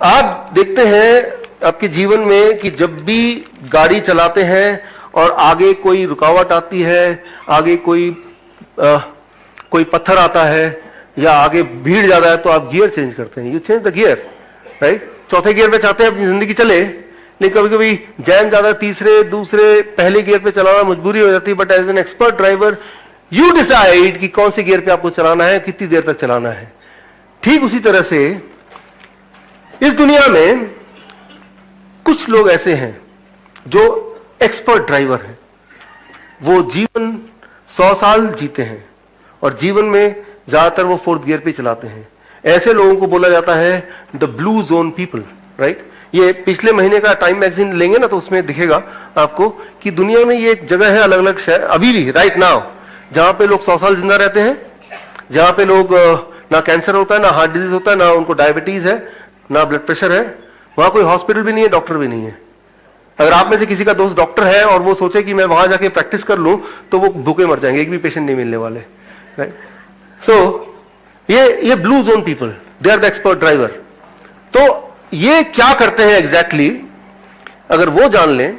आप देखते हैं आपके जीवन में कि जब भी गाड़ी चलाते हैं और आगे कोई रुकावट आती है, आगे कोई पत्थर आता है या आगे भीड़ ज्यादा है, तो आप गियर चेंज करते हैं। You change the gear, right. चौथे गियर पे चाहते हैं अपनी जिंदगी चले, लेकिन कभी कभी जैम ज्यादा, तीसरे, दूसरे, पहले गियर पे चलाना मजबूरी हो जाती है। But as an expert driver you decide कि कौन से गियर पे आपको चलाना है, कितनी देर तक चलाना है। ठीक उसी तरह से इस दुनिया में कुछ लोग ऐसे हैं जो एक्सपर्ट ड्राइवर हैं। वो जीवन 100 साल जीते हैं और जीवन में ज्यादातर वो 4th गियर पे चलाते हैं। ऐसे लोगों को बोला जाता है the blue zone people, right. ये पिछले महीने का टाइम मैगजीन लेंगे ना, तो उसमें दिखेगा आपको कि दुनिया में ये एक जगह है, अलग अलग शहर अभी भी राइट नाउ, जहां पे लोग 100 साल जिंदा रहते हैं, जहां पे लोग ना कैंसर होता है, ना हार्ट डिजीज होता है, ना उनको डायबिटीज है, ना ब्लड प्रेशर है। वहां कोई हॉस्पिटल भी नहीं है, डॉक्टर भी नहीं है। अगर आप में से किसी का दोस्त डॉक्टर है और वो सोचे कि मैं वहां जाके प्रैक्टिस कर लूं, तो वो भूखे मर जाएंगे, एक भी पेशेंट नहीं मिलने वाले, राइट। सो ये blue zone people, they are the expert driver. तो ये क्या करते हैं एग्जैक्टली, अगर वो जान लें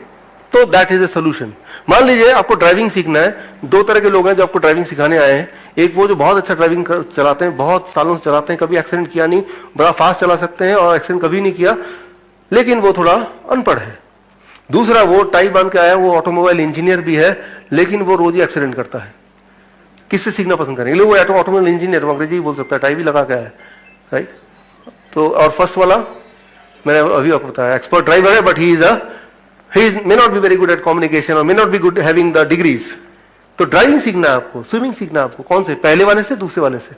तो दैट इज ए सोल्यूशन। मान लीजिए आपको ड्राइविंग सीखना है। 2 तरह के लोग हैं जो आपको ड्राइविंग सिखाने आए हैं। एक वो जो बहुत अच्छा ड्राइविंग चलाते हैं, बहुत सालों से चलाते हैं, कभी एक्सीडेंट किया नहीं, बड़ा फास्ट चला सकते हैं और एक्सीडेंट कभी नहीं किया, लेकिन वो थोड़ा अनपढ़ है। दूसरा वो टाई बांध के आया, वो ऑटोमोबाइल इंजीनियर भी है, लेकिन वो रोज ही एक्सीडेंट करता है। किससे सीखना पसंद करेंगे? वो ऑटोमोबाइल इंजीनियर, अंग्रेजी बोल सकता है, टाई भी लगा के आया, राइट। तो और फर्स्ट वाला मैंने अभी आपको बताया, एक्सपर्ट ड्राइवर है, but he may not be very good at communication or may not be good having the degrees. तो ड्राइविंग सीखना है आपको, स्विमिंग सीखना है आपको। कौन से? पहले वाले से, दूसरे वाले से?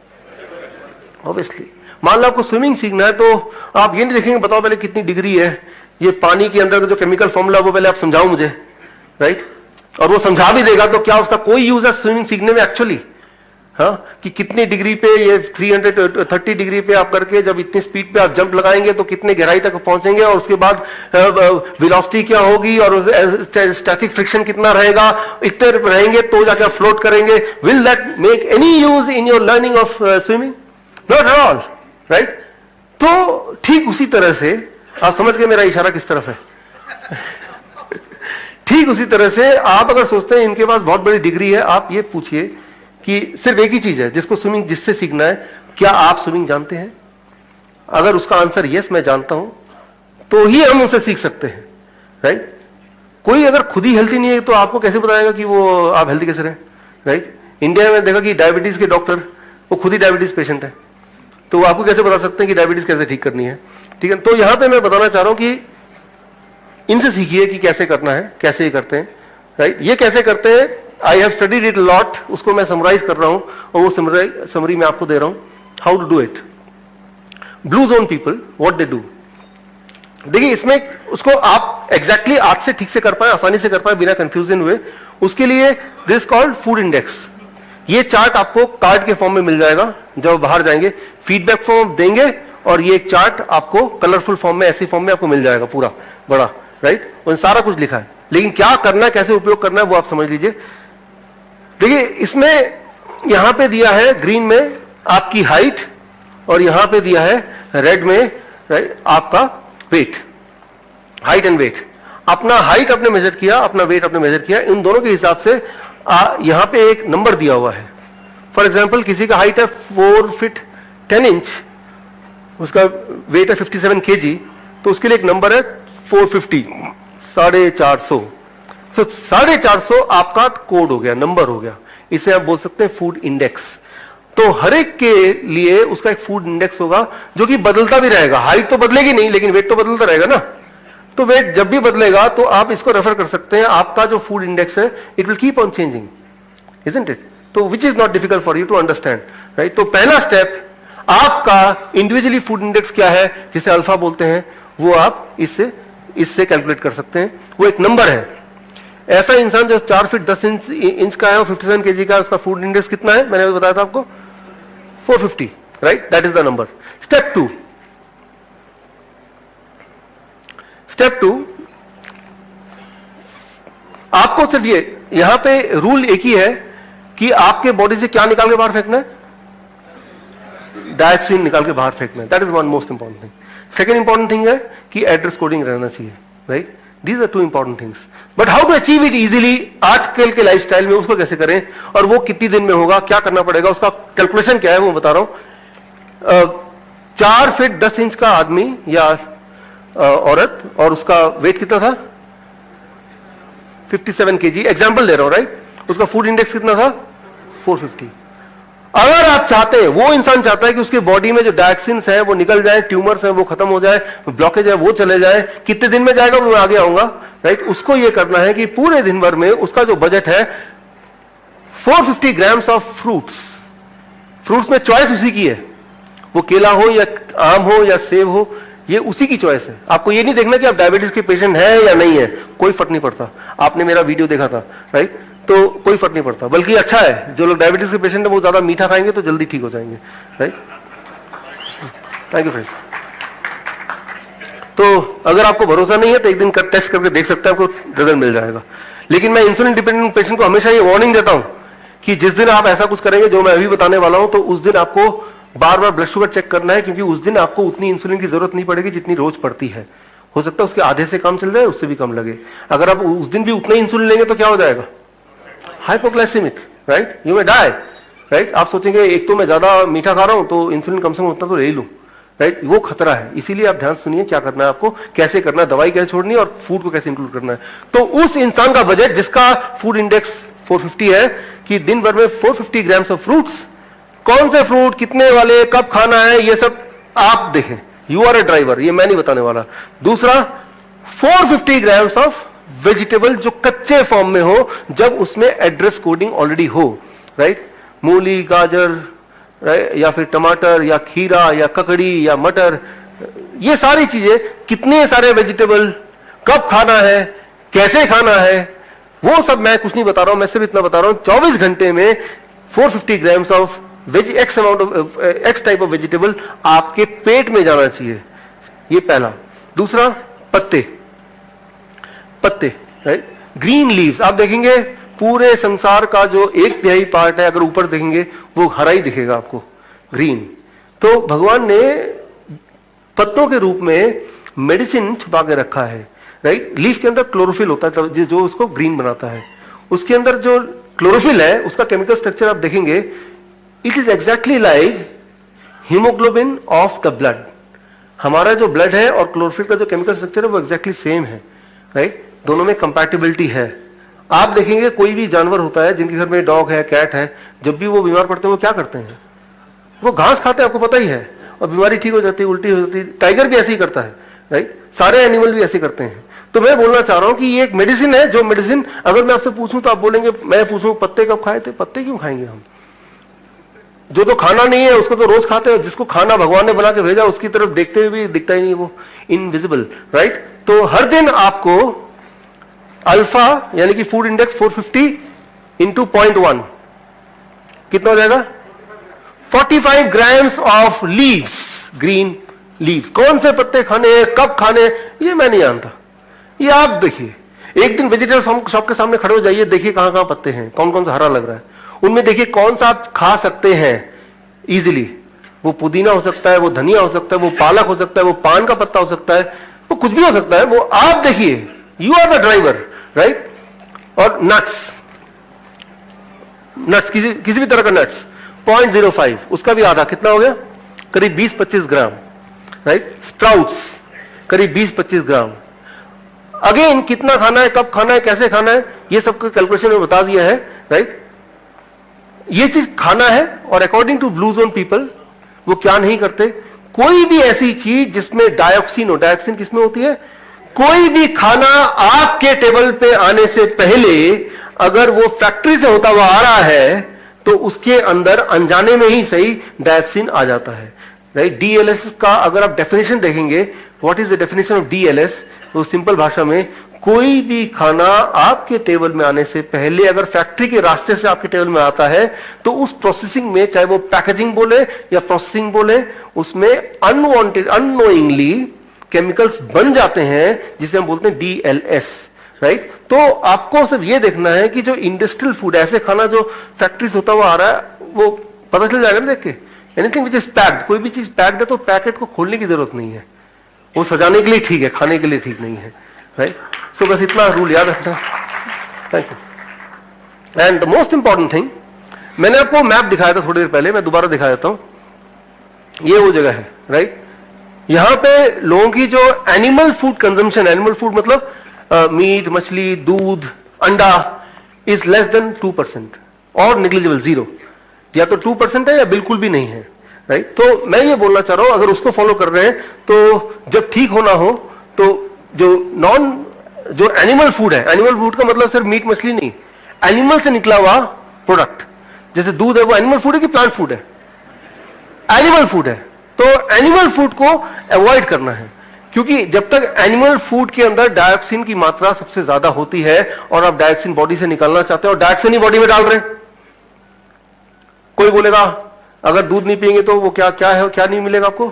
ऑब्वियसली। मान लो आपको स्विमिंग सीखना है, तो आप ये नहीं देखेंगे बताओ पहले कितनी डिग्री है, ये पानी के अंदर जो केमिकल फॉर्मूला वो पहले आप समझाओ मुझे, राइट। और वो समझा भी देगा तो क्या उसका कोई यूज है स्विमिंग सीखने में एक्चुअली? हाँ, कि कितनी डिग्री पे, ये 330 डिग्री पे आप करके जब इतनी स्पीड पे आप जंप लगाएंगे तो कितने गहराई तक पहुंचेंगे, और उसके बाद वेलोसिटी क्या होगी और स्टैटिक फ्रिक्शन कितना रहेगा, इतने रहेंगे तो जाके आप फ्लोट करेंगे। Will that make any use in your learning of swimming? Not at all, right. तो ठीक उसी तरह से आप समझ गए मेरा इशारा किस तरफ है? ठीक उसी तरह से आप अगर सोचते हैं इनके पास बहुत बड़ी डिग्री है, आप ये पूछिए कि सिर्फ एक ही चीज है जिसको स्विमिंग जिससे सीखना है, क्या आप स्विमिंग जानते हैं? अगर उसका आंसर यस मैं जानता हूं तो ही हम उसे सीख सकते हैं, राइट। कोई अगर खुद ही हेल्थी नहीं है तो आपको कैसे बताएगा कि वो आप हेल्थी कैसे रहे, राइट। इंडिया में देखा कि डायबिटीज के डॉक्टर वो खुद ही डायबिटीज पेशेंट है, तो वो आपको कैसे बता सकते हैं कि डायबिटीज कैसे ठीक करनी है? ठीक है। तो यहां पर मैं बताना चाह रहा हूं कि इनसे सीखिए कि कैसे करना है, कैसे ये करते हैं, राइट। ये कैसे करते हैं, I have studied it lot, उसको मैं समराइज कर रहा हूं और वो समरी मैं आपको दे रहा हूं, how to do it. Blue zone people what they do, देखिए इसमें उसको आप एग्जैक्टली आज से ठीक से कर पाए, आसानी से कर पाए, बिना कंफ्यूजन हुए, उसके लिए दिस कॉल्ड फूड इंडेक्स। ये चार्ट आपको कार्ड के फॉर्म में मिल जाएगा जब बाहर जाएंगे, फीडबैक फॉर्म देंगे और ये चार्ट आपको कलरफुल फॉर्म में, ऐसी फॉर्म में आपको मिल जाएगा पूरा बड़ा, राइट। और सारा कुछ लिखा है, लेकिन क्या करना है, कैसे उपयोग करना है वो आप समझ लीजिए। देखिए इसमें यहां पे दिया है ग्रीन में आपकी हाइट और यहां पे दिया है रेड में, राइट, आपका वेट, हाइट एंड वेट। अपना हाइट आपने मेजर किया, अपना वेट आपने मेजर किया, इन दोनों के हिसाब से यहां पे एक नंबर दिया हुआ है। फॉर एग्जांपल किसी का हाइट है 4 फीट 10 इंच, उसका वेट है 57 kg, तो उसके लिए एक नंबर है 450, 450। तो 450 आपका कोड हो गया, नंबर हो गया, इसे आप बोल सकते हैं फूड इंडेक्स। तो हर एक के लिए उसका एक फूड इंडेक्स होगा जो कि बदलता भी रहेगा। हाइट तो बदलेगी नहीं, लेकिन वेट तो बदलता रहेगा ना। तो वेट जब भी बदलेगा तो आप इसको रेफर कर सकते हैं, आपका जो फूड इंडेक्स है it will keep on changing, isn't it? तो which is not difficult for you to understand, right. तो पहला स्टेप, आपका इंडिविजुअली फूड इंडेक्स क्या है, जिसे अल्फा बोलते हैं, वो आप इससे कैलकुलेट कर सकते हैं। वो एक नंबर है। ऐसा इंसान जो 4 फीट 10 इंच का है और 57 kg का है, उसका फूड इंडेक्स कितना है? मैंने बताया था आपको 450, right, that is the number. Step 2, आपको सिर्फ ये यहां पे रूल एक ही है कि आपके बॉडी से क्या निकाल के बाहर फेंकना है? डायऑक्सिन निकाल के बाहर फेंकना है। That is one most important thing. Second important thing है कि एड्रेस कोडिंग रहना चाहिए, right? These are two important things. But how to achieve it easily आजकल के लाइफस्टाइल में, उसको कैसे करें और वो कितनी दिन में होगा, क्या करना पड़ेगा, उसका कैलकुलेशन क्या है वो बता रहा हूं। 4 फीट 10 इंच का आदमी या औरत, और उसका वेट कितना था? 57 kg, एग्जाम्पल दे रहा हूं, राइट? उसका फूड इंडेक्स कितना था? 450। अगर आप चाहते हैं, वो इंसान चाहता है कि उसके बॉडी में जो डायक्सिन्स है वो निकल जाए, ट्यूमर्स है वो खत्म हो जाए, ब्लॉकेज है वो चले जाए, कितने दिन में जाएगा वो मैं आगे आऊंगा, राइट? उसको ये करना है कि पूरे दिन भर में उसका जो बजट है 450 ग्राम्स ऑफ फ्रूट्स। फ्रूट्स में चॉइस उसी की है, वो केला हो या आम हो या सेब हो, ये उसी की चॉइस है। आपको ये नहीं देखना कि आप डायबिटीज के पेशेंट हैं या नहीं है, कोई फर्क नहीं पड़ता। आपने मेरा वीडियो देखा था, राइट? तो कोई फर्क नहीं पड़ता, बल्कि अच्छा है जो लोग डायबिटीज के पेशेंट है वो ज्यादा मीठा खाएंगे तो जल्दी ठीक हो जाएंगे, राइट? Thank you friends. तो अगर आपको भरोसा नहीं है तो एक दिन टेस्ट करके देख सकते हैं, आपको रिजल्ट मिल जाएगा। लेकिन मैं इंसुलिन डिपेंडेंट पेशेंट को हमेशा ये वार्निंग देता हूं कि जिस दिन आप ऐसा कुछ करेंगे जो मैं अभी बताने वाला हूं, तो उस दिन आपको बार बार ब्लड शुगर चेक करना है, क्योंकि उस दिन आपको उतनी इंसुलिन की जरूरत नहीं पड़ेगी जितनी रोज पड़ती है। हो सकता है उसके आधे से कम चल जाए, उससे भी कम लगे। अगर आप उस दिन भी उतना ही इंसुलिन लेंगे तो क्या हो जाएगा? Hypoglycaemic, right? You may die, right? आप सोचेंगे एक तो मैं ज्यादा मीठा खा रहा हूं तो इंसुलिन कम से कम उतना तो ले ही लूं, राइट? वो खतरा है। इसीलिए आप ध्यान सुनिए क्या करना है आपको, कैसे करना है, दवाई कैसे छोड़नी है और फूड को कैसे इंक्लूड करना है। तो उस इंसान का बजट जिसका फूड इंडेक्स 450 है, कि दिन भर में 450 ग्राम्स ऑफ फ्रूट्स, कौन से फ्रूट, कितने वाले, कब खाना है, ये सब आप देखें। यू आर ए ड्राइवर, ये मैं नहीं बताने वाला। दूसरा, 450 ग्राम्स ऑफ वेजिटेबल जो कच्चे फॉर्म में हो, जब उसमें एड्रेस कोडिंग ऑलरेडी हो, राइट? मूली, गाजर, या फिर टमाटर या खीरा या ककड़ी या मटर, ये सारी चीजें, कितने सारे वेजिटेबल, कब खाना है, कैसे खाना है, वो सब मैं कुछ नहीं बता रहा हूं। मैं सिर्फ इतना बता रहा हूं 24 घंटे में 450 grams of x type of vegetable आपके पेट में जाना चाहिए, ये पहला। दूसरा, पत्ते, राइट? ग्रीन लीव्स, आप देखेंगे पूरे संसार का जो 1/3 पार्ट है, अगर ऊपर देखेंगे वो हरा ही दिखेगा आपको, ग्रीन। तो भगवान ने पत्तों के रूप में मेडिसिन छुपा के रखा है, राइट? लीफ के अंदर क्लोरोफिल होता है जो उसको ग्रीन बनाता है। उसके अंदर जो क्लोरोफिल है उसका केमिकल स्ट्रक्चर आप देखेंगे, it is exactly like haemoglobin of the blood. हमारा जो ब्लड है और क्लोरोफिल का जो केमिकल स्ट्रक्चर है वो एग्जैक्टली सेम है, राइट? दोनों में कंपैटिबिलिटी है। आप देखेंगे कोई भी जानवर होता है, जिनके घर में डॉग है, कैट है, जब भी वो बीमार पड़ते हैं वो क्या करते हैं? वो घास खाते हैं, आपको पता ही है, और बीमारी ठीक हो जाती है, उल्टी हो जाती है। टाइगर भी ऐसे ही करता है, राइट? सारे एनिमल भी ऐसे करते हैं। तो मैं बोलना चाह रहा हूं कि ये एक मेडिसिन है, जो मेडिसिन अगर मैं आपसे पूछूं तो आप बोलेंगे, मैं पूछूं पत्ते कब खाए थे? पत्ते क्यों खाएंगे हम? जो तो खाना नहीं है उसको तो रोज खाते हैं, जिसको खाना भगवान ने बना के भेजा उसकी तरफ देखते हुए भी दिखता ही नहीं, वो इनविजिबल, राइट? तो हर दिन आपको अल्फा यानी कि फूड इंडेक्स 450 इंटू 0.1 कितना हो जाएगा? 45 grams of leaves, green leaves. कौन से पत्ते खाने हैं, कब खाने हैं, ये मैं नहीं जानता, ये आप देखिए। एक दिन वेजिटेबल शॉप के सामने खड़े हो जाइए, देखिए कहां कहां पत्ते हैं, कौन कौन सा हरा लग रहा है, उनमें देखिए कौन सा आप खा सकते हैं इजीली। वो पुदीना हो सकता है, वो धनिया हो सकता है, वो पालक हो सकता है, वो पान का पत्ता हो सकता है, वो कुछ भी हो सकता है, वो आप देखिए। You are the driver, right? और नट्स, किसी भी तरह का नट्स 0.05, उसका भी आधा, कितना हो गया? करीब 20-25 ग्राम, राइट? स्प्राउट्स करीब 20-25 ग्राम। अगेन कितना खाना है, कब खाना है, कैसे खाना है, ये सब कैलकुलेशन में बता दिया है, राइट? ये चीज खाना है। और according to blue zone people वो क्या नहीं करते, कोई भी ऐसी चीज जिसमें डायोक्सिन हो, डायोक्सिन किसमें होती है? कोई भी खाना आपके टेबल पे आने से पहले अगर वो फैक्ट्री से होता हुआ आ रहा है तो उसके अंदर अनजाने में ही सही डायोक्सिन आ जाता है, राइट? डीएलएस का अगर आप डेफिनेशन देखेंगे, what is the definition of DLS, तो सिंपल भाषा में कोई भी खाना आपके टेबल में आने से पहले अगर फैक्ट्री के रास्ते से आपके टेबल में आता है तो उस प्रोसेसिंग में, चाहे वो पैकेजिंग बोले या प्रोसेसिंग बोले, उसमें अनवांटेड, अननोइंगली केमिकल्स बन जाते हैं जिसे हम बोलते हैं डीएलएस, राइट? तो आपको सिर्फ ये देखना है कि जो इंडस्ट्रियल फूड, ऐसे खाना जो फैक्ट्री से होता हुआ आ रहा है, वो पता चल जाएगा ना देख के। एनीथिंग विच इज पैक्ड, कोई भी चीज पैक्ड है तो पैकेट को खोलने की जरूरत नहीं है, वो सजाने के लिए ठीक है, खाने के लिए ठीक नहीं है, राइट? सो बस इतना रूल याद रखना। Thank you. And the most important thing, मैंने आपको मैप दिखाया था थोड़ी देर पहले, मैं दोबारा दिखा देता हूं। ये वो जगह है, राइट? यहां पे लोगों की जो animal food consumption, animal food मतलब मीट, मछली, दूध, अंडा, इज लेस देन 2% और निग्लिजिबल, 0। या तो 2% है या बिल्कुल भी नहीं है, राइट? तो मैं ये बोलना चाह रहा हूं, अगर उसको फॉलो कर रहे हैं तो जब ठीक होना हो तो जो एनिमल फूड है, एनिमल फूड का मतलब सिर्फ मीट मछली नहीं, एनिमल से निकला हुआ प्रोडक्ट, जैसे दूध है, वो एनिमल फूड है कि प्लांट फूड है? एनिमल फूड है। तो एनिमल फूड को अवॉइड करना है, क्योंकि जब तक एनिमल फूड के अंदर डायोक्सिन की मात्रा सबसे ज्यादा होती है और आप डायोक्सिन बॉडी से निकालना चाहते हो और डायोक्सिन ही बॉडी में डाल रहे हैं। कोई बोलेगा अगर दूध नहीं पिएंगे तो वो क्या क्या है, क्या नहीं मिलेगा आपको?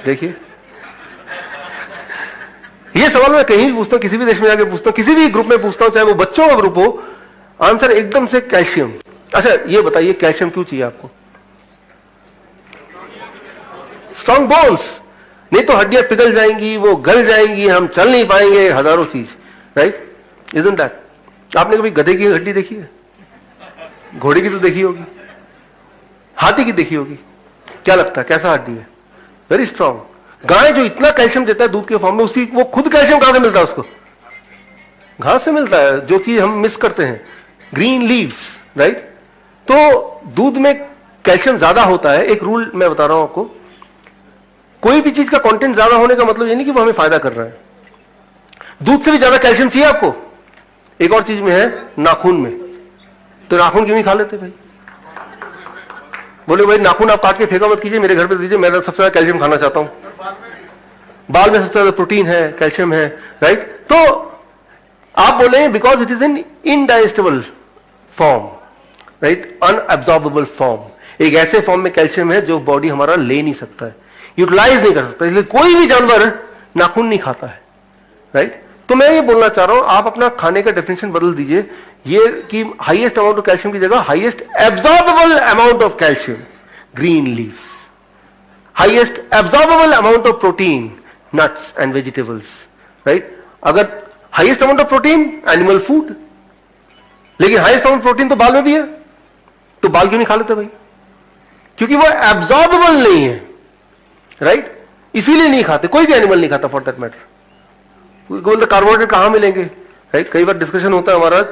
देखिए, ये सवाल मैं कहीं भी पूछता हूं, किसी भी देश में जाके पूछता हूं, किसी भी ग्रुप में पूछता हूं, चाहे वो बच्चों का ग्रुप हो, आंसर एकदम से कैल्शियम। अच्छा ये बताइए कैल्शियम क्यों चाहिए आपको? स्ट्रॉन्ग बोन्स, नहीं तो हड्डियां पिघल जाएंगी, वो गल जाएंगी, हम चल नहीं पाएंगे, हजारों चीज, राइट? Isn't that? आपने कभी गधे की हड्डी देखी है? घोड़े की तो देखी होगी, हाथी की देखी होगी, क्या लगता है कैसा हड्डी है? Very strong. गाय जो इतना कैल्शियम देता है दूध के फॉर्म में, उसकी वो खुद कैल्शियम कहां से मिलता है उसको? घास से मिलता है, जो कि हम मिस करते हैं, ग्रीन लीव्स, राइट? तो दूध में कैल्शियम ज्यादा होता है। एक रूल मैं बता रहा हूं आपको, कोई भी चीज का कंटेंट ज्यादा होने का मतलब ये नहीं कि वो हमें फायदा कर रहा है। दूध से भी ज्यादा कैल्शियम चाहिए आपको। एक और चीज में है, नाखून में, तो नाखून क्यों नहीं खा लेते भाई? बोले भाई नाखून आप काट के फेंका मत कीजिए, मेरे घर पे दीजिए, मैं सबसे ज्यादा कैल्शियम खाना चाहता हूं। बाल में सबसे ज्यादा प्रोटीन है, कैल्शियम है, राइट? तो आप बोले because it is in indigestible form, right? Unabsorbable form. एक ऐसे फॉर्म में कैल्शियम है जो बॉडी हमारा ले नहीं सकता है, यूटिलाइज नहीं कर सकता, इसलिए कोई भी जानवर नाखून नहीं खाता है, राइट? तो मैं ये बोलना चाह रहा हूं, आप अपना खाने का डेफिनेशन बदल दीजिए, ये कि हाईएस्ट अमाउंट ऑफ कैल्शियम की जगह highest absorbable amount of calcium, green leaves. Highest absorbable amount of protein, nuts and vegetables, right? अगर highest amount of protein, animal food, लेकिन हाईएस्ट अमाउंट प्रोटीन तो बाल में भी है, तो बाल क्यों नहीं खा लेते भाई? क्योंकि वो एब्सॉर्बेबल नहीं है, राइट? इसीलिए नहीं खाते, कोई भी एनिमल नहीं खाता फॉर दैट मैटर। बोलते कार्बोहाइड्रेट कहां मिलेंगे, राइट? कई बार डिस्कशन होता है हमारा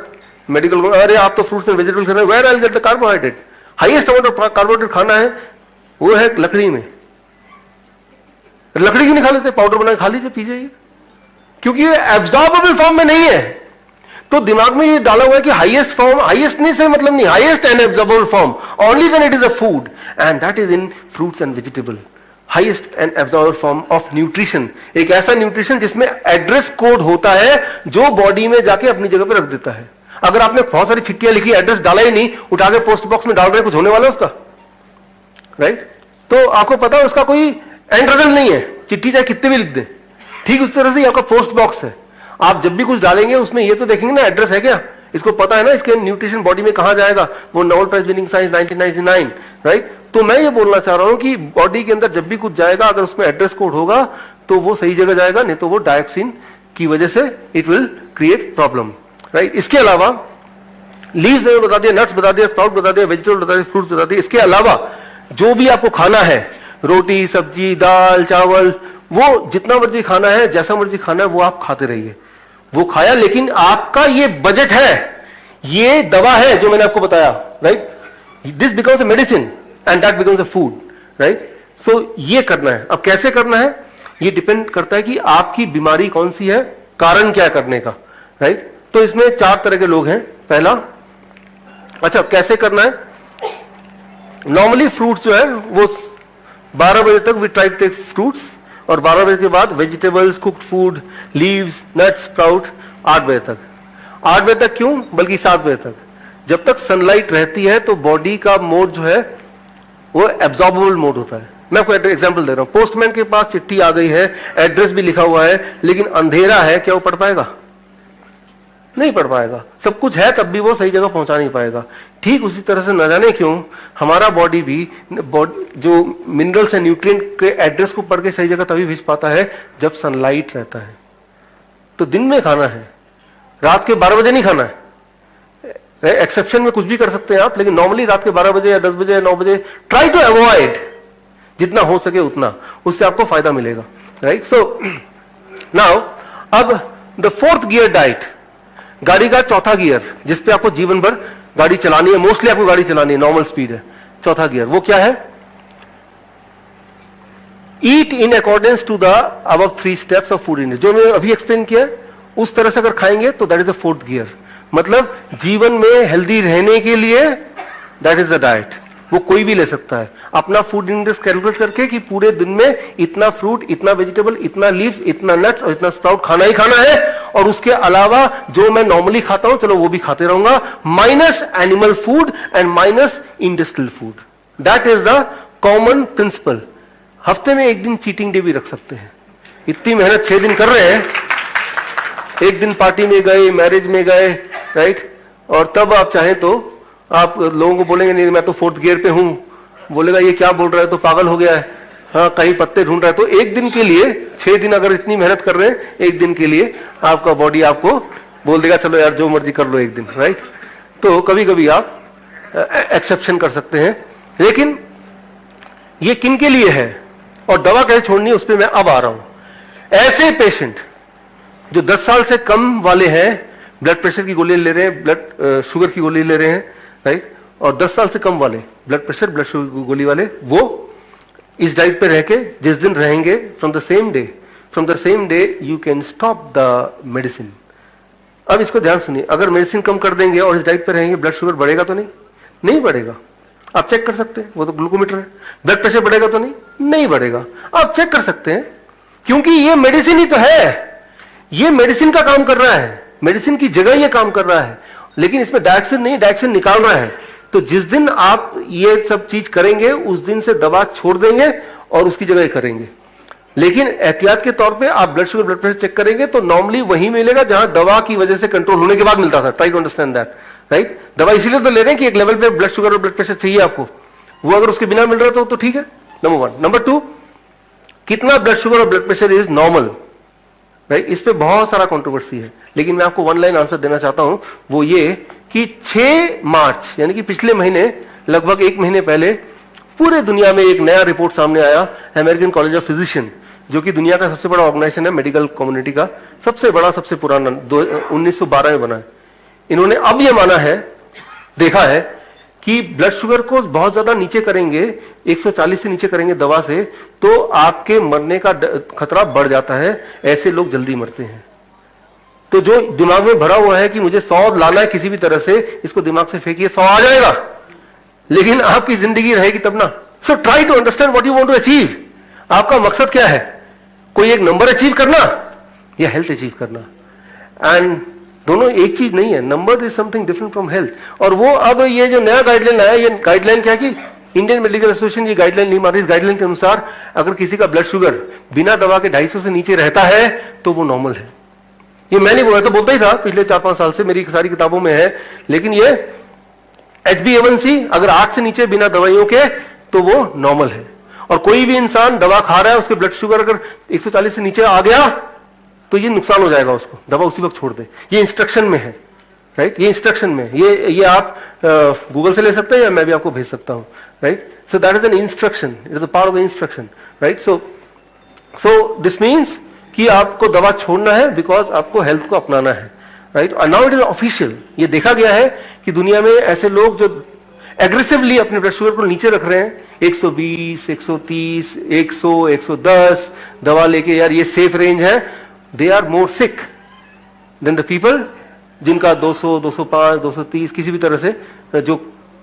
मेडिकल में, अरे आप तो फ्रूट्स एंड वेजिटेबल खा रहे हैं, where I will get the carbohydrate? Highest amount of carbohydrate खाना है वो है लकड़ी में। लकड़ी क्यों नहीं खा लेते? पाउडर बना के खा लीजिए, पी जाइए, क्योंकि ये एब्सॉर्बेबल फॉर्म में नहीं है। तो दिमाग में ये डाला हुआ है कि हाईएस्ट फॉर्म, हाईएस्ट नहीं से मतलब नहीं, highest and absorbable form, only then it is a food, and that is in fruits and vegetable. Highest and absorbable form of nutrition, एक ऐसा न्यूट्रिशन जिसमें एड्रेस कोड होता है जो बॉडी में जाके अपनी जगह पे रख देता है। अगर आपने बहुत सारी चिट्ठियां लिखी, एड्रेस डाला ही नहीं, उठा के पोस्ट बॉक्स में डाल रहे, कुछ होने वाला है उसका, राइट? तो आपको पता है उसका कोई एंड रिजल्ट नहीं है, चिट्ठी चाहे कितने भी लिख दे। ठीक उस तरह से आपका पोस्ट बॉक्स है, आप जब भी कुछ डालेंगे उसमें ये तो देखेंगे ना एड्रेस है क्या, इसको पता है ना इसके न्यूट्रिशन बॉडी में कहां जाएगा, वो Nobel prize winning science 1999, right? तो मैं ये बोलना चाह रहा हूं कि बॉडी के अंदर जब भी कुछ जाएगा, अगर उसमें एड्रेस कोड होगा तो वो सही जगह जाएगा, नहीं तो वो डायोक्सिन की वजह से it will create problem, right? इसके अलावा लीव्स में बता दिया, नट्स बता दिया, स्प्राउट बता दिया, वेजिटेबल बता दिया, फ्रूट्स बता दिया। इसके अलावा जो भी आपको खाना है, रोटी, सब्जी, दाल, चावल, वो जितना मर्जी खाना है, जैसा मर्जी खाना है, वो आप खाते रहिए। वो खाया, लेकिन आपका ये बजट है, ये दवा है जो मैंने आपको बताया, right? This becomes a medicine and that becomes a food, right? So ये करना है। अब कैसे करना है ये डिपेंड करता है कि आपकी बीमारी कौन सी है, कारण क्या करने का, राइट? तो इसमें 4 तरह के लोग हैं। पहला, अच्छा कैसे करना है? नॉर्मली फ्रूट्स जो है वो 12 बजे तक we try to take fruits, और 12 बजे के बाद vegetables, cooked food, leaves, nuts, sprout 8 बजे तक। 8 बजे तक क्यों, बल्कि 7 बजे तक। जब तक सनलाइट रहती है तो बॉडी का मोड जो है वो एब्सॉर्बेबल मोड होता है। मैं आपको एग्जांपल दे रहा हूं, पोस्टमैन के पास चिट्ठी आ गई है, एड्रेस भी लिखा हुआ है, लेकिन अंधेरा है, क्या वो पढ़ पाएगा? नहीं पढ़ पाएगा। सब कुछ है तब भी वो सही जगह पहुंचा नहीं पाएगा। ठीक उसी तरह से न जाने क्यों हमारा बॉडी भी जो मिनरल्स एंड न्यूट्रिएंट के एड्रेस को पढ़ के सही जगह तभी भेज पाता है जब सनलाइट रहता है। तो दिन में खाना है, रात के 12 बजे नहीं खाना है। एक्सेप्शन में कुछ भी कर सकते हैं आप, लेकिन नॉर्मली रात के 12 बजे या 10 बजे या 9 बजे ट्राई टू अवॉइड, जितना हो सके उतना, उससे आपको फायदा मिलेगा। राइट, सो नाउ अब द फोर्थ गियर डाइट, गाड़ी का चौथा गियर जिसपे आपको जीवन भर गाड़ी चलानी है, मोस्टली आपको गाड़ी चलानी है, नॉर्मल स्पीड है, चौथा गियर, वो क्या है? Eat in accordance to the above 3 steps of food index. जो मैंने अभी एक्सप्लेन किया उस तरह से अगर खाएंगे तो that is the fourth gear. मतलब जीवन में हेल्दी रहने के लिए दैट इज द डाइट। वो कोई भी ले सकता है अपना फूड इंडेक्स कैलकुलेट करके कि पूरे दिन में इतना फ्रूट, इतना वेजिटेबल, इतना लीव्स, इतना नट्स और इतना स्प्राउट खाना ही खाना है, और उसके अलावा जो मैं नॉर्मली खाता हूं चलो वो भी खाते रहूंगा, minus animal food and minus industrial food. That is the common principle. हफ्ते में एक दिन चीटिंग डे भी रख सकते हैं। इतनी मेहनत 6 दिन कर रहे हैं, एक दिन पार्टी में गए, मैरिज में गए, राइट, और तब आप चाहें तो आप लोगों को बोलेंगे नहीं मैं तो फोर्थ गियर पे हूं, बोलेगा ये क्या बोल रहा है, तो पागल हो गया है, हाँ कहीं पत्ते ढूंढ रहा है। तो एक दिन के लिए 6 दिन अगर इतनी मेहनत कर रहे हैं, एक दिन के लिए आपका बॉडी आपको बोल देगा चलो यार जो मर्जी कर लो एक दिन, राइट। तो कभी कभी आप एक्सेप्शन कर सकते हैं, लेकिन ये किन के लिए है और दवा कैसे छोड़नी है उस पर मैं अब आ रहा हूं। ऐसे पेशेंट जो 10 साल से कम वाले हैं, ब्लड प्रेशर की गोली ले रहे हैं, ब्लड शुगर की गोली ले रहे हैं, राइट, और 10 साल से कम वाले ब्लड प्रेशर ब्लड शुगर की गोली वाले, वो इस डाइट पे रह के जिस दिन रहेंगे from the same day you can stop the medicine. अब इसको ध्यान सुनिए, अगर मेडिसिन कम कर देंगे और इस डाइट पे रहेंगे, ब्लड शुगर बढ़ेगा तो नहीं बढ़ेगा। आप चेक कर सकते हैं, वो तो ग्लूकोमीटर है। ब्लड प्रेशर बढ़ेगा तो नहीं बढ़ेगा। आप चेक कर सकते हैं, क्योंकि ये मेडिसिन ही तो है, ये मेडिसिन का काम कर रहा है, मेडिसिन की जगह ये काम कर रहा है, लेकिन इसमें डायक्सिन नहीं, डायक्सिन निकाल रहा है। तो जिस दिन आप ये सब चीज करेंगे उस दिन से दवा छोड़ देंगे और उसकी जगह करेंगे। लेकिन एहतियात के तौर पे आप blood sugar blood pressure check करेंगे तो नॉर्मली वही मिलेगा जहां दवा की वजह से कंट्रोल होने के बाद मिलता था। Try to understand that, right. दवा इसीलिए तो ले रहे हैं कि एक लेवल पे ब्लड शुगर और ब्लड प्रेशर चाहिए आपको, वो अगर उसके बिना मिल रहा तो ठीक है, नंबर 1। नंबर 2, कितना ब्लड शुगर और blood pressure is normal, right. इस पे बहुत सारा कंट्रोवर्सी है, लेकिन मैं आपको 1 लाइन आंसर देना चाहता हूं, वो ये कि 6 मार्च यानी कि पिछले महीने, लगभग 1 महीने पहले, पूरे दुनिया में एक नया रिपोर्ट सामने आया। अमेरिकन कॉलेज ऑफ फिजिशियन, जो कि दुनिया का सबसे बड़ा ऑर्गेनाइजेशन है मेडिकल कम्युनिटी का, सबसे बड़ा सबसे पुराना, 1912 में बना है। इन्होंने अब यह माना है, देखा है कि ब्लड शुगर को बहुत ज्यादा नीचे करेंगे, 140 से नीचे करेंगे दवा से, तो आपके मरने का खतरा बढ़ जाता है, ऐसे लोग जल्दी मरते हैं। तो जो दिमाग में भरा हुआ है कि मुझे 100 लाना है किसी भी तरह से, इसको दिमाग से फेंकिए, 100 आ जाएगा, लेकिन आपकी जिंदगी रहेगी तब ना। So try to understand what you want to achieve. आपका मकसद क्या है? कोई एक नंबर अचीव करना या हेल्थ अचीव करना? एंड दोनों एक चीज नहीं है, number is something different from health. और वो अब ये जो नया गाइडलाइन आया, ये गाइडलाइन क्या कि इंडियन मेडिकल एसोसिएशन ये गाइडलाइन नहीं मान रही। इस गाइडलाइन के अनुसार अगर किसी का ब्लड शुगर बिना दवा के 250 से नीचे रहता है तो वो नॉर्मल है। ये मैं नहीं बोला, तो बोलता ही था पिछले 4-5 साल से, मेरी सारी किताबों में है। लेकिन ये HbA1c अगर 8 से नीचे बिना दवाइयों के तो वो नॉर्मल है। और कोई भी इंसान दवा खा रहा है, उसके ब्लड शुगर अगर 140 से नीचे आ गया तो ये नुकसान हो जाएगा उसको, दवा उसी वक्त छोड़ दे। ये इंस्ट्रक्शन में है, राइट, ये इंस्ट्रक्शन में, ये आप गूगल से ले सकते हैं या मैं भी आपको भेज सकता हूं, right. So that is an instruction, it is a part of the instruction, right. So this means कि आपको दवा छोड़ना है बिकॉज आपको हेल्थ को अपनाना है, राइट। और नाउ इट इज ऑफिशियल, ये देखा गया है कि दुनिया में ऐसे लोग जो एग्रेसिवली अपने ब्लड शुगर को नीचे रख रहे हैं, 120, 130, 100, 110 दवा लेके, यार ये सेफ रेंज है, they are more sick than the people जिनका 200, 205, 230 किसी भी तरह से जो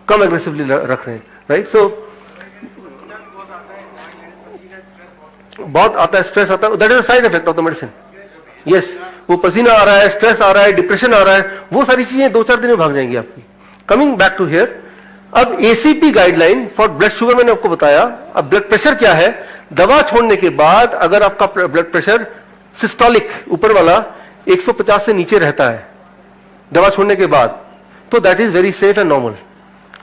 कम एग्रेसिवली रख रहे हैं, राइट। सो बहुत आता है, स्ट्रेस आता है, that is a side effect of the medicine. Yes, वो पसीना आ रहा है, स्ट्रेस आ रहा है, डिप्रेशन आ रहा है, वो सारी चीजें 2-4 दिन में भाग जाएंगी आपकी। कमिंग बैक टू हियर, अब ACP guideline for blood sugar मैंने आपको बताया। अब ब्लड प्रेशर क्या है? दवा छोड़ने के बाद अगर आपका ब्लड प्रेशर सिस्टोलिक ऊपर वाला 150 से नीचे रहता है, दवा छोड़ने के बाद, तो that is very safe and normal.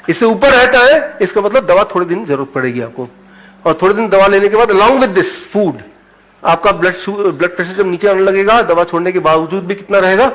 इससे ऊपर रहता है, इसका मतलब दवा थोड़े दिन जरूरत पड़ेगी आपको, और थोड़े दिन दवा लेने के बाद अलॉन्ग विद दिस फूड आपका ब्लड प्रेशर जब नीचे आने लगेगा, दवा छोड़ने के बावजूद भी कितना रहेगा,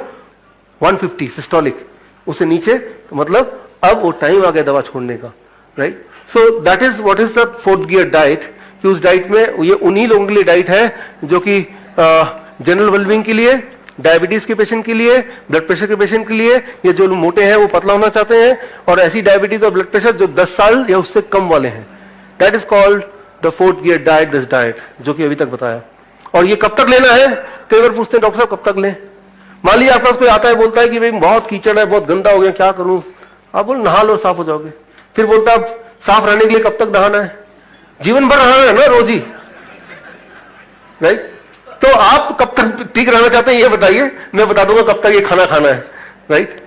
150 सिस्टोलिक, उससे नीचे, तो मतलब अब वो टाइम आ गया दवा छोड़ने का, right. So that is what is the fourth gear diet, कि उस डाइट में ये उन्हीं लोगों के लिए डाइट है जो कि जनरल वेलबींग के लिए, डायबिटीज के पेशेंट के लिए, ब्लड प्रेशर के पेशेंट के लिए, ये जो मोटे हैं वो पतला होना चाहते हैं, और ऐसी डायबिटीज और ब्लड प्रेशर जो 10 साल या उससे कम वाले हैं, that is called the fourth gear diet, this diet, जो कि अभी तक बताया। और ये कब तक लेना है, कई बार पूछते हैं डॉक्टर साहब कब तक लें। मान लीजिए आपके पास कोई आता है, बोलता है कि भाई बहुत कीचड़ है, बहुत गंदा हो गया, क्या करूं, आप बोल नहा लो साफ हो जाओगे। फिर बोलता है साफ रहने के लिए कब तक नहाना है, जीवन भर नहाना है ना रोज ही, राइट। तो आप कब तक ठीक रहना चाहते हैं ये बताइए, मैं बता दूंगा कब तक ये खाना खाना है, राइट।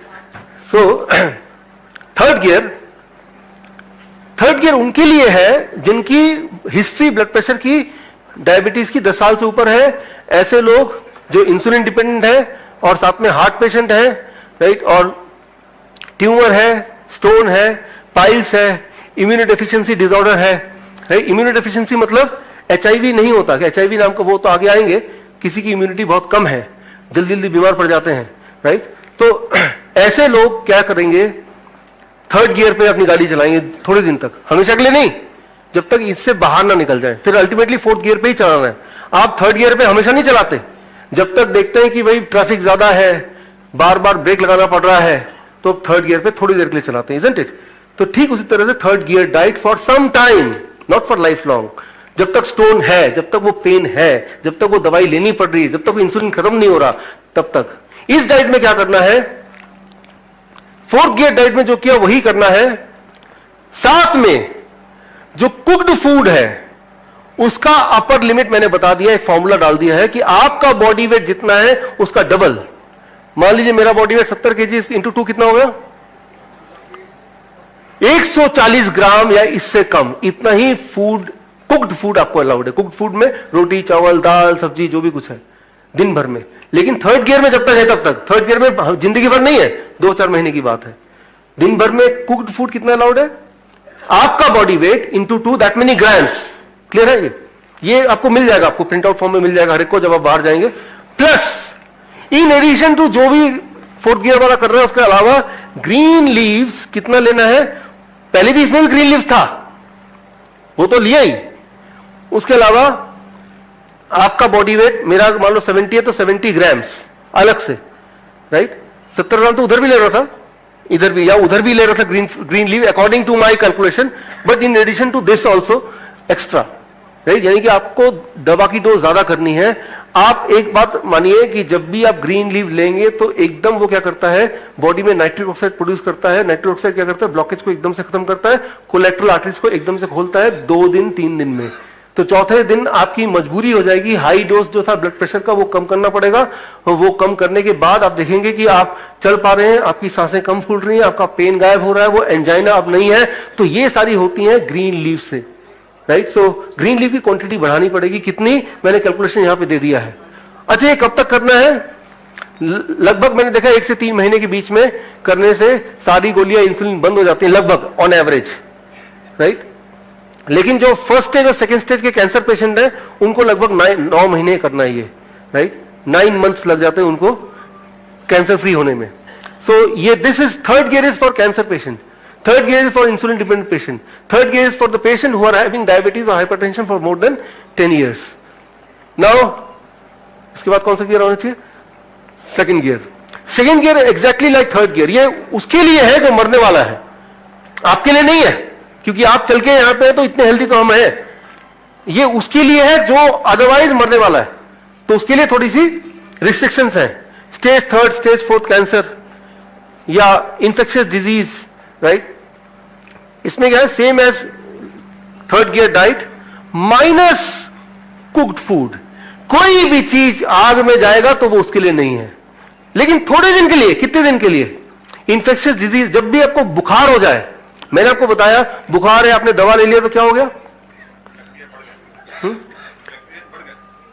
सो थर्ड गियर उनके लिए है जिनकी हिस्ट्री ब्लड प्रेशर की, डायबिटीज की 10 साल से ऊपर है, ऐसे लोग जो इंसुलिन डिपेंडेंट है और साथ में हार्ट पेशेंट है, राइट, और ट्यूमर है, स्टोन है, पाइल्स है, इम्यूनोडेफिशिएंसी डिसऑर्डर है, राइट। इम्यूनोडेफिशिएंसी मतलब HIV नहीं होता, कि HIV नाम का वो तो आगे आएंगे, किसी की इम्यूनिटी बहुत कम है, जल्दी जल्दी बीमार पड़ जाते हैं, राइट। तो ऐसे लोग क्या करेंगे, थर्ड गियर पे अपनी गाड़ी चलाएंगे थोड़े दिन तक, हमेशा के लिए नहीं, जब तक इससे बाहर ना निकल जाए, फिर अल्टीमेटली फोर्थ गियर पे ही चलाना है। आप थर्ड गियर पे हमेशा नहीं चलाते, जब तक देखते हैं कि भाई ट्रैफिक ज्यादा है, बार बार ब्रेक लगाना पड़ रहा है, तो थर्ड गियर पे थोड़ी देर के लिए चलाते हैं, इजंट इट। तो ठीक उसी तरह से third gear diet for some time, not for life long, जब तक स्टोन है, जब तक वो पेन है, जब तक वो दवाई लेनी पड़ रही है, जब तक वो इंसुलिन खत्म नहीं हो रहा, तब तक। इस डाइट में क्या करना है, फोर्थ गियर डाइट में जो किया वही करना है, साथ में जो कुक्ड फूड है उसका अपर लिमिट मैंने बता दिया, एक फॉर्मूला डाल दिया है कि आपका बॉडी वेट जितना है उसका डबल। मान लीजिए मेरा बॉडी वेट 70 kg इंटू 2 कितना हो गया, 140 ग्राम या इससे कम, इतना ही फूड, कुक्ड फूड आपको अलाउड है। कुक्ड फूड में रोटी, चावल, दाल, सब्जी, जो भी कुछ है दिन भर में। लेकिन थर्ड गियर में जब तक है तब तक, थर्ड गियर में जिंदगी भर नहीं है, 2-4 महीने की बात है। दिन भर में कुक्ड फूड कितना अलाउड है, आपका body weight into 2, that many grams. Clear है ये आपको मिल जाएगा, आपको प्रिंट आउट फॉर्म में मिल जाएगा हर एक को जब आप बाहर जाएंगे। प्लस इन एडिशन टू जो भी फोर्थ गियर वाला कर रहा है उसके अलावा ग्रीन लीव्स कितना लेना है, पहले भी इसमें भी ग्रीन लीव्स था, वो तो लिया ही। उसके अलावा आपका बॉडी वेट, मेरा मान लो 70 है तो 70 ग्राम्स अलग से, राइट। 70 ग्राम तो उधर भी ले रहा था, इधर भी या उधर भी ले रहा था green leave, according to my calculation, but in addition to this also extra, right. यानी कि आपको दवा की डोज ज्यादा करनी है। आप एक बात मानिए कि जब भी आप ग्रीन लीव लेंगे तो एकदम वो क्या करता है, बॉडी में नाइट्रिक ऑक्साइड प्रोड्यूस करता है। नाइट्रिक ऑक्साइड क्या करता है, ब्लॉकेज को एकदम से खत्म करता है, कोलेट्रल आर्टरीज को एकदम से खोलता है 2 दिन 3 दिन में। तो चौथे दिन आपकी मजबूरी हो जाएगी, हाई डोज जो था ब्लड प्रेशर का वो कम करना पड़ेगा। वो कम करने के बाद आप देखेंगे कि आप चल पा रहे हैं, आपकी सांसें कम फूल रही हैं, आपका पेन गायब हो रहा है, वो एंजाइना अब नहीं है। तो ये सारी होती हैं ग्रीन लीव से, राइट। सो ग्रीन लीव की क्वांटिटी बढ़ानी पड़ेगी, कितनी, मैंने कैलकुलेशन यहां पे दे दिया है। अच्छा ये कब तक करना है, लगभग मैंने देखा 1 से 3 महीने के बीच में करने से सारी गोलियां इंसुलिन बंद हो जाती हैं, लगभग ऑन एवरेज, राइट। लेकिन जो फर्स्ट स्टेज और सेकंड स्टेज के कैंसर पेशेंट हैं उनको लगभग 9 महीने करना है ये, राइट। 9 मंथ्स लग जाते हैं उनको कैंसर फ्री होने में। सो ये this is third gear is for cancer patient, third gear is for insulin dependent patient, third gear is for the patient who are having diabetes और hypertension for more than 10 years। Now इसके बाद कौन सा gear होना चाहिए, second gear. Second gear exactly like third gear, ये उसके लिए है जो मरने वाला है, आपके लिए नहीं है, क्योंकि आप चल के यहां पे तो इतने हेल्दी तो हम हैं। ये उसके लिए है जो अदरवाइज मरने वाला है, तो उसके लिए थोड़ी सी रिस्ट्रिक्शंस हैं। स्टेज 3, स्टेज 4 कैंसर या इंफेक्शियस डिजीज, राइट। इसमें क्या है, same as third gear diet minus cooked food. कोई भी चीज आग में जाएगा तो वो उसके लिए नहीं है, लेकिन थोड़े दिन के लिए, कितने दिन के लिए, इंफेक्शियस डिजीज, जब भी आपको बुखार हो जाए, मैंने आपको बताया बुखार है, आपने दवा ले लिया तो क्या हो गया,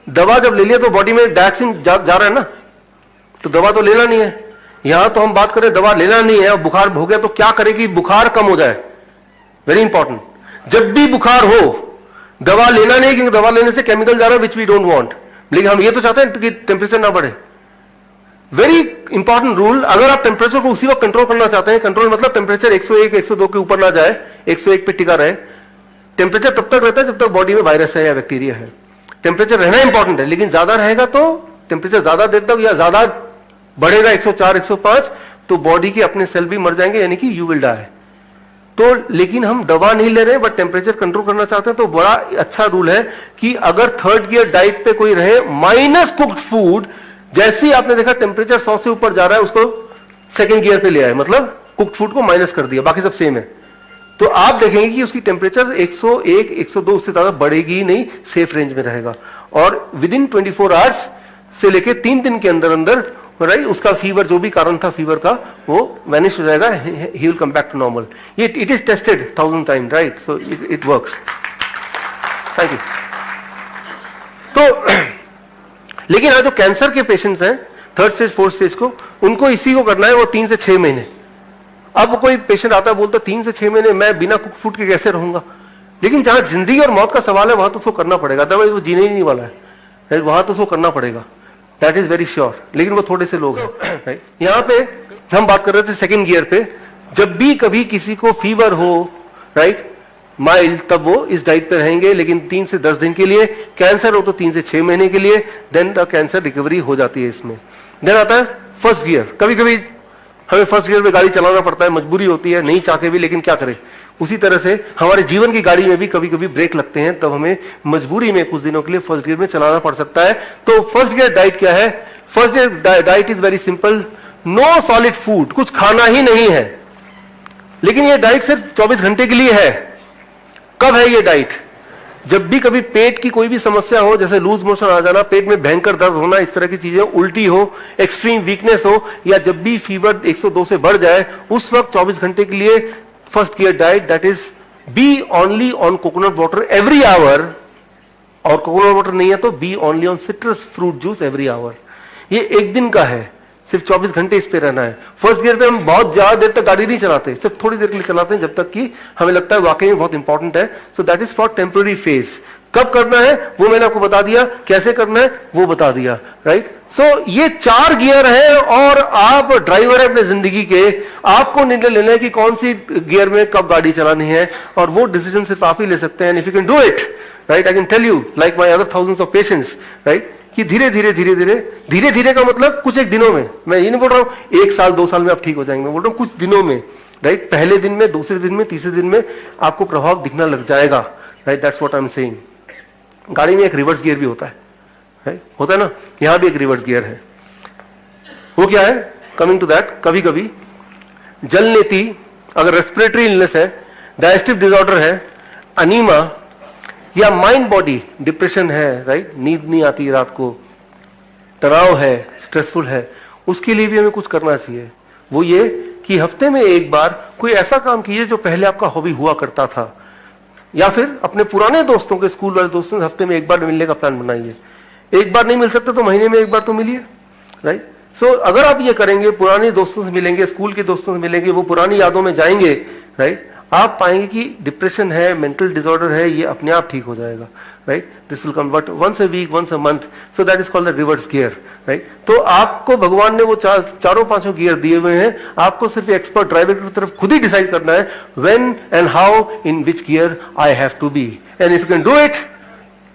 दवा जब ले लिया तो बॉडी में डायऑक्सिन जा रहा है ना, तो दवा तो लेना नहीं है। यहां तो हम बात करें दवा लेना नहीं है, और बुखार हो गया तो क्या करें कि बुखार कम हो जाए। वेरी इंपॉर्टेंट, जब भी बुखार हो दवा लेना नहीं, क्योंकि दवा लेने से केमिकल जा रहा है विच वी डोंट वांट, लेकिन हम ये तो चाहते हैं कि टेम्परेचर ना बढ़े। वेरी इंपॉर्टेंट रूल, अगर आप टेम्परेचर को उसी वक्त कंट्रोल करना चाहते हैं, कंट्रोल मतलब टेम्परेचर 101 102 के ऊपर ना जाए, 101 पे टिका रहे। टेम्परेचर तब तक रहता है जब तक बॉडी में वायरस है या बैक्टीरिया है। टेम्परेचर रहना इंपॉर्टेंट है, लेकिन ज्यादा रहेगा तो टेम्परेचर ज्यादा देर तक या ज्यादा बढ़ेगा 104 105 तो बॉडी के अपने सेल भी मर जाएंगे, यानी कि यू विल डाई। तो लेकिन हम दवा नहीं ले रहे बट टेम्परेचर कंट्रोल करना चाहते हैं, तो बड़ा अच्छा रूल है कि अगर थर्ड गियर डाइट पे कोई रहे, माइनस कुक्ड फूड, जैसे ही आपने देखा टेम्परेचर 100 से ऊपर जा रहा है उसको सेकंड गियर पे ले आए, मतलब कुक्ड फूड को माइनस कर दिया, बाकी सब सेम है। तो आप देखेंगे कि उसकी टेम्परेचर 101 102 उससे ज्यादा बढ़ेगी ही नहीं, सेफ रेंज में रहेगा। और विद इन 24 आवर्स से लेके 3 दिन के अंदर अंदर राइट उसका फीवर, जो भी कारण था फीवर का, वो वैनिश हो जाएगा, he will come back to normal. ये it is tested 1000 time, right, so it works. Thank you. तो लेकिन आज जो कैंसर के पेशेंट्स हैं 3rd स्टेज 4th स्टेज को, उनको इसी को करना है, वो 3 से 6 महीने। अब कोई पेशेंट आता है बोलता 3 से 6 महीने मैं बिना कुक फूड के कैसे रहूंगा, लेकिन जहां जिंदगी और मौत का सवाल है वहां तो उसको करना पड़ेगा, अदरवाइज वो जीने ही नहीं वाला है, वहां तो उसको करना पड़ेगा, दैट इज वेरी श्योर। लेकिन वो थोड़े से लोग हैं। यहां पे हम बात कर रहे थे सेकंड गियर पे, जब भी कभी किसी को फीवर हो राइट माइल्ड, तब वो इस डाइट पे रहेंगे, लेकिन 3 से 10 दिन के लिए। कैंसर हो तो 3 से 6 महीने के लिए, देन द कैंसर रिकवरी हो जाती है इसमें। देन आता है फर्स्ट गियर। कभी कभी हमें फर्स्ट गियर में गाड़ी चलाना पड़ता है, मजबूरी होती है, नहीं चाहते भी, लेकिन क्या करें। उसी तरह से हमारे जीवन की गाड़ी में भी कभी कभी ब्रेक लगते हैं, तब हमें मजबूरी में कुछ दिनों के लिए फर्स्ट गियर में चलाना पड़ सकता है। तो फर्स्ट गियर डाइट क्या है? First gear diet is very simple, no solid food, कुछ खाना ही नहीं है। लेकिन ये डाइट सिर्फ 24 घंटे के लिए है। कब है ये डाइट? जब भी कभी पेट की कोई भी समस्या हो, जैसे लूज मोशन आ जाना, पेट में भयंकर दर्द होना, इस तरह की चीजें, उल्टी हो, एक्सट्रीम वीकनेस हो, या जब भी फीवर 102 से बढ़ जाए, उस वक्त 24 घंटे के लिए first gear diet, that is be only on coconut water every hour, और कोकोनट वाटर नहीं है तो be only on citrus fruit juice every hour. ये एक दिन का है, सिर्फ 24 घंटे इस पे रहना है। फर्स्ट गियर पे हम बहुत ज्यादा देर तक गाड़ी नहीं चलाते, सिर्फ थोड़ी देर के लिए चलाते हैं, जब तक कि हमें लगता है वाकई में बहुत इंपॉर्टेंट है। सो that is for temporary phase. कब करना है वो मैंने आपको बता दिया, कैसे करना है वो बता दिया, राइट। सो ये 4 गियर है, और आप ड्राइवर है अपने जिंदगी के, आपको निर्णय लेना है कि कौन सी गियर में कब गाड़ी चलानी है, और वो डिसीजन सिर्फ आप ही ले सकते हैं। If you can do it, right, I can tell you like my other thousands of patients, right, कि धीरे धीरे धीरे धीरे धीरे धीरे का मतलब कुछ एक दिनों में, मैं ये नहीं बोल रहा हूं 1 साल 2 साल में आप ठीक हो जाएंगे, मैं बोल रहा हूं कुछ दिनों में, राइट। पहले दिन में, दूसरे दिन में, तीसरे दिन में आपको प्रभाव दिखना लग जाएगा, right, that's what I am saying. गाड़ी में एक रिवर्स गियर भी होता है, राइट, होता है ना, यहां भी एक रिवर्स गियर है। वो क्या है? कमिंग टू दैट, कभी कभी जलनेती, अगर रेस्पिरेटरी इलनेस है, डाइजेस्टिव डिसऑर्डर है, अनीमा, या माइंड बॉडी डिप्रेशन है, राइट, नींद नहीं आती रात को, तनाव है, स्ट्रेसफुल है, उसके लिए भी हमें कुछ करना चाहिए। वो ये कि हफ्ते में एक बार कोई ऐसा काम कीजिए जो पहले आपका हॉबी हुआ करता था, या फिर अपने पुराने दोस्तों के, स्कूल वाले दोस्तों से हफ्ते में एक बार मिलने का प्लान बनाइए। एक बार नहीं मिल सकते तो महीने में एक बार तो मिलिए, राइट। सो अगर आप ये करेंगे, पुराने दोस्तों से मिलेंगे, स्कूल के दोस्तों से मिलेंगे, वो पुरानी यादों में जाएंगे, राइट, आप पाएंगे कि डिप्रेशन है, मेंटल डिसऑर्डर है, ये अपने आप ठीक हो जाएगा, right. This will come but once a week, once a month, so that is called the reverse gear, right. तो आपको भगवान ने वो चारों पांचों गियर दिए हुए हैं, आपको सिर्फ एक्सपर्ट ड्राइवर की तरफ खुद ही डिसाइड करना है when and how, in which gear I have to be, and if you can do it,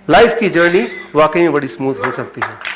life की जर्नी वाकई में बड़ी स्मूथ हो सकती है।